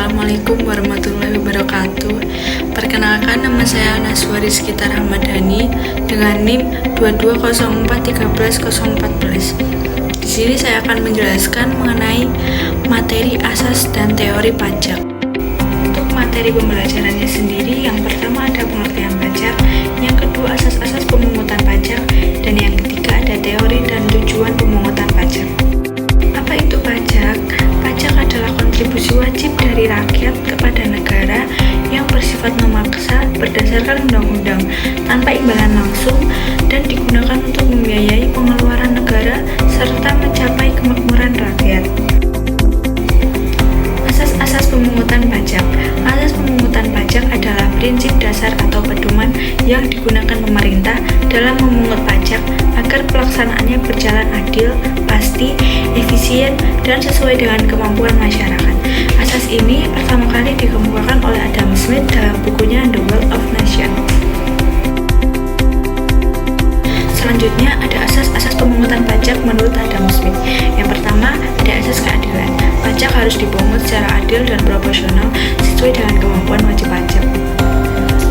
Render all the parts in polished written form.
Assalamualaikum warahmatullahi wabarakatuh. Perkenalkan, nama saya Naswari Sekitar Ahmadani dengan NIM 22041314. Di sini saya akan menjelaskan mengenai materi asas dan teori pajak. Untuk materi pembelajarannya sendiri, yang pertama ada pengertian pajak, yang kedua asas-asas pemungutan pajak, dan yang ketiga ada teori dan tujuan pemungutan pajak. Apa itu pajak? Pajak adalah kontribusi wajib dari rakyat kepada negara yang bersifat memaksa berdasarkan undang-undang tanpa imbalan langsung dan digunakan untuk membiayai pengeluaran negara serta mencapai kemakmuran rakyat. Asas-asas pemungutan pajak. Asas pemungutan pajak adalah prinsip dasar atau pedoman yang digunakan pemerintah dalam memungut pajak agar pelaksanaannya berjalan adil, pasti, efisien, dan sesuai dengan kemampuan masyarakat. Asas ini pertama kali dikemukakan oleh Adam Smith dalam bukunya The Wealth of Nations. Selanjutnya ada asas-asas pemungutan pajak menurut Adam Smith. Yang pertama ada asas keadilan. Pajak harus dipungut secara adil dan proporsional sesuai dengan kemampuan wajib pajak.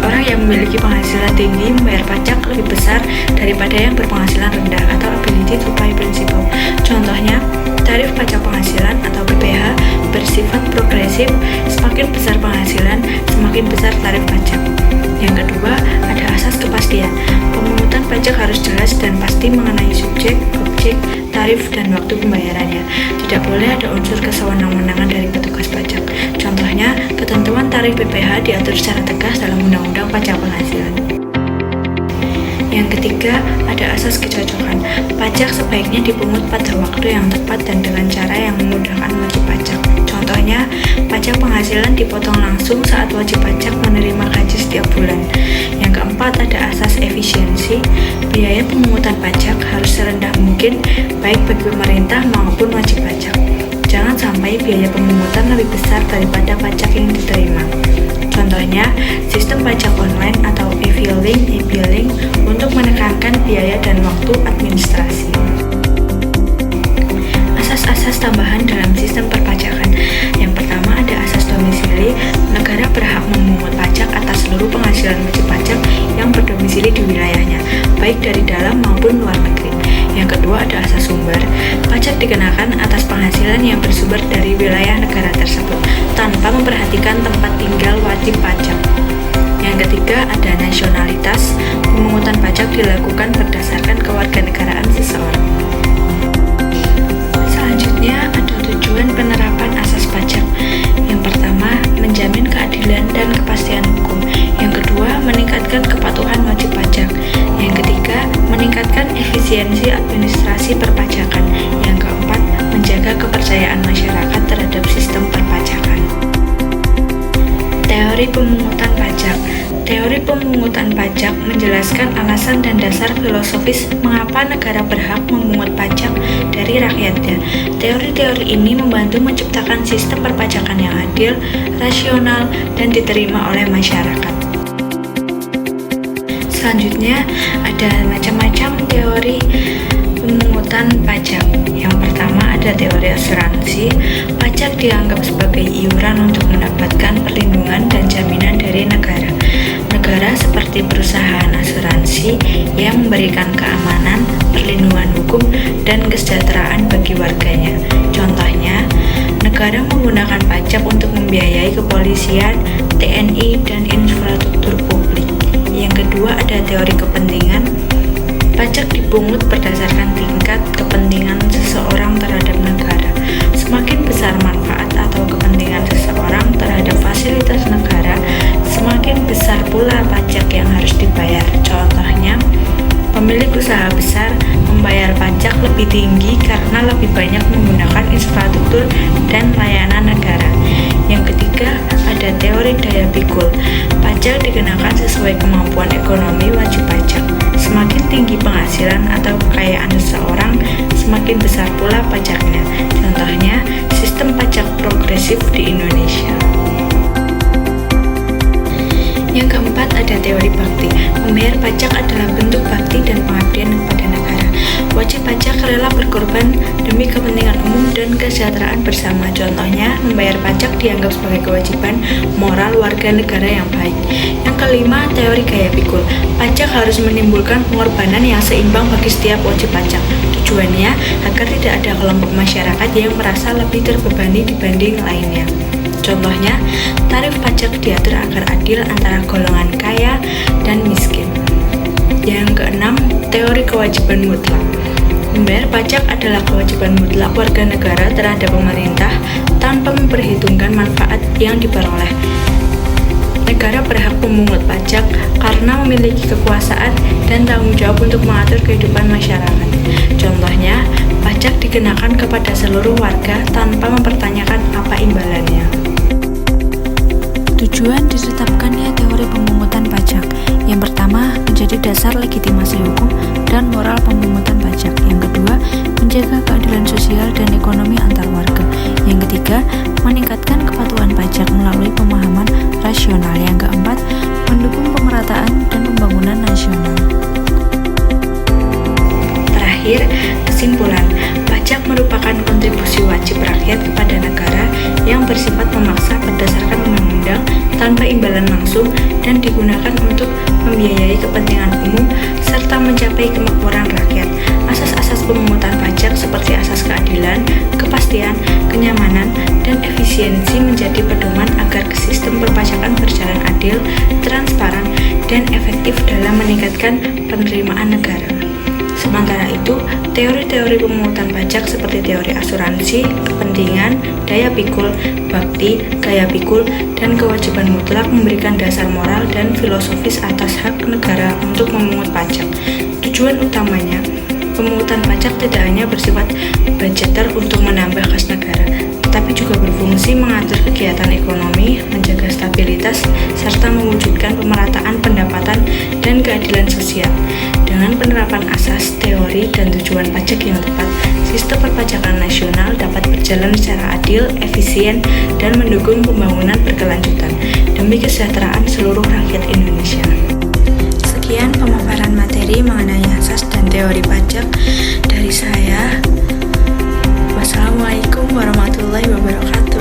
Orang yang memiliki penghasilan tinggi membayar pajak lebih besar daripada yang berpenghasilan rendah atau ability to pay principle. Contohnya, tarif pajak penghasilan atau PPh bersifat progresif, semakin besar penghasilan, semakin besar tarif pajak. Yang kedua, ada asas kepastian. Pemungutan pajak harus jelas dan pasti mengenai subjek, objek, tarif, dan waktu pembayarannya. Tidak boleh ada unsur kesewenang-wenangan dari petugas pajak. Contohnya, ketentuan tarif PPh diatur secara tegas dalam Undang-Undang Pajak Penghasilan. Yang ketiga, ada asas kecocokan. Pajak sebaiknya dipungut pada waktu yang tepat dan dengan cara yang memudahkan wajib pajak. Contohnya, pajak penghasilan dipotong langsung saat wajib pajak menerima gaji setiap bulan. Yang keempat, ada asas efisiensi. Biaya pemungutan pajak harus serendah mungkin, baik bagi pemerintah maupun wajib pajak. Jangan sampai biaya pemungutan lebih besar daripada pajak yang diterima. Contohnya, sistem pajak online atau e-billing untuk menekankan biaya dan waktu administrasi. Asas-asas tambahan dalam sistem perpajakan. Yang pertama ada asas domisili. Negara berhak memungut pajak atas seluruh penghasilan wajib pajak yang berdomisili di wilayahnya, baik dari dalam maupun luar negeri. Yang kedua ada asas sumber. Pajak dikenakan atas penghasilan yang bersumber dari wilayah negara tersebut, tanpa memperhatikan tempat tinggal wajib pajak. Yang ketiga ada nasionalitas. Pemungutan pajak dilakukan berdasarkan kewarganegaraan seseorang. Selanjutnya ada tujuan penerapan asas pajak. Yang pertama, menjamin keadilan dan kepastian hukum. Yang kedua, meningkatkan kepatuhan wajib pajak. Yang ketiga, meningkatkan efisiensi administrasi perpajakan. Yang keempat, menjaga kepercayaan masyarakat terhadap sistem perpajakan. Teori pemungutan pajak. Teori pemungutan pajak menjelaskan alasan dan dasar filosofis mengapa negara berhak memungut pajak dari rakyatnya. Teori-teori ini membantu menciptakan sistem perpajakan yang adil, rasional, dan diterima oleh masyarakat. Selanjutnya ada macam-macam teori pemungutan pajak. Yang pertama ada teori asuransi. Pajak dianggap sebagai iuran untuk mendapatkan perlindungan dan jaminan dari negara. Negara seperti perusahaan asuransi yang memberikan keamanan, perlindungan hukum, dan kesejahteraan bagi warganya. Contohnya, negara menggunakan pajak untuk membiayai kepolisian, TNI, dan infrastruktur publik. Yang kedua ada teori kepentingan. Pajak dipungut berdasarkan tingkat kepentingan seseorang terhadap negara. Semakin besar manfaat atau kepentingan seseorang terhadap fasilitas negara, semakin besar pula pajak yang harus dibayar. Contohnya, pemilik usaha besar membayar pajak lebih tinggi karena lebih banyak menggunakan infrastruktur dan layanan negara. Yang ketiga, ada teori daya pikul. Pajak dikenakan sesuai kemampuan ekonomi wajib pajak. Semakin tinggi penghasilan atau kekayaan seseorang, semakin besar pula pajaknya. Contohnya, sistem pajak progresif di Indonesia. Yang keempat ada teori bakti. Membayar pajak adalah bentuk bakti dan pengabdian kepada negara. Wajib pajak rela berkorban demi kepentingan umum dan kesejahteraan bersama. Contohnya, membayar pajak dianggap sebagai kewajiban moral warga negara yang baik. Yang kelima, teori gaya pikul. Pajak harus menimbulkan pengorbanan yang seimbang bagi setiap wajib pajak. Tujuannya agar tidak ada kelompok masyarakat yang merasa lebih terbebani dibanding lainnya. Contohnya, tarif pajak diatur agar adil antara golongan kaya dan miskin. Yang keenam, teori kewajiban mutlak. Membayar pajak adalah kewajiban mutlak warga negara terhadap pemerintah tanpa memperhitungkan manfaat yang diperoleh. Negara berhak memungut pajak karena memiliki kekuasaan dan tanggung jawab untuk mengatur kehidupan masyarakat. Contohnya, pajak dikenakan kepada seluruh warga tanpa mempertanyakan apa imbalannya. Tujuan ditetapkannya teori pemungutan pajak. Yang pertama, menjadi dasar legitimasi hukum dan moral pemungutan pajak. Yang kedua, menjaga keadilan sosial dan ekonomi antar warga. Yang ketiga, meningkatkan kepatuhan pajak melalui pemahaman rasional. Yang keempat, mendukung pemerataan dan pembangunan nasional. Terakhir, kesimpulan, pajak merupakan kontribusi wajib rakyat kepada negara yang bersifat memaksa berdasarkan undang-undang tanpa imbalan langsung dan digunakan untuk membiayai kepentingan umum serta mencapai kemakmuran rakyat. Asas-asas pemungutan pajak seperti asas keadilan, kepastian, kenyamanan, dan efisiensi menjadi pedoman agar sistem perpajakan berjalan adil, transparan, dan efektif dalam meningkatkan penerimaan negara. Sementara itu, teori-teori pemungutan pajak seperti teori asuransi, kepentingan, daya pikul, bakti, gaya pikul, dan kewajiban mutlak memberikan dasar moral dan filosofis atas hak negara untuk memungut pajak. Tujuan utamanya, pemungutan pajak tidak hanya bersifat budgeter untuk menambah kas negara, tetapi juga berfungsi mengatur kegiatan ekonomi, menjaga stabilitas, serta mewujudkan pemerataan pendapatan dan keadilan sosial. Dengan penerapan asas, teori, dan tujuan pajak yang tepat, sistem perpajakan nasional dapat berjalan secara adil, efisien, dan mendukung pembangunan berkelanjutan demi kesejahteraan seluruh rakyat Indonesia. Sekian pemaparan materi mengenai asas dan teori pajak dari saya. Wassalamualaikum warahmatullahi wabarakatuh.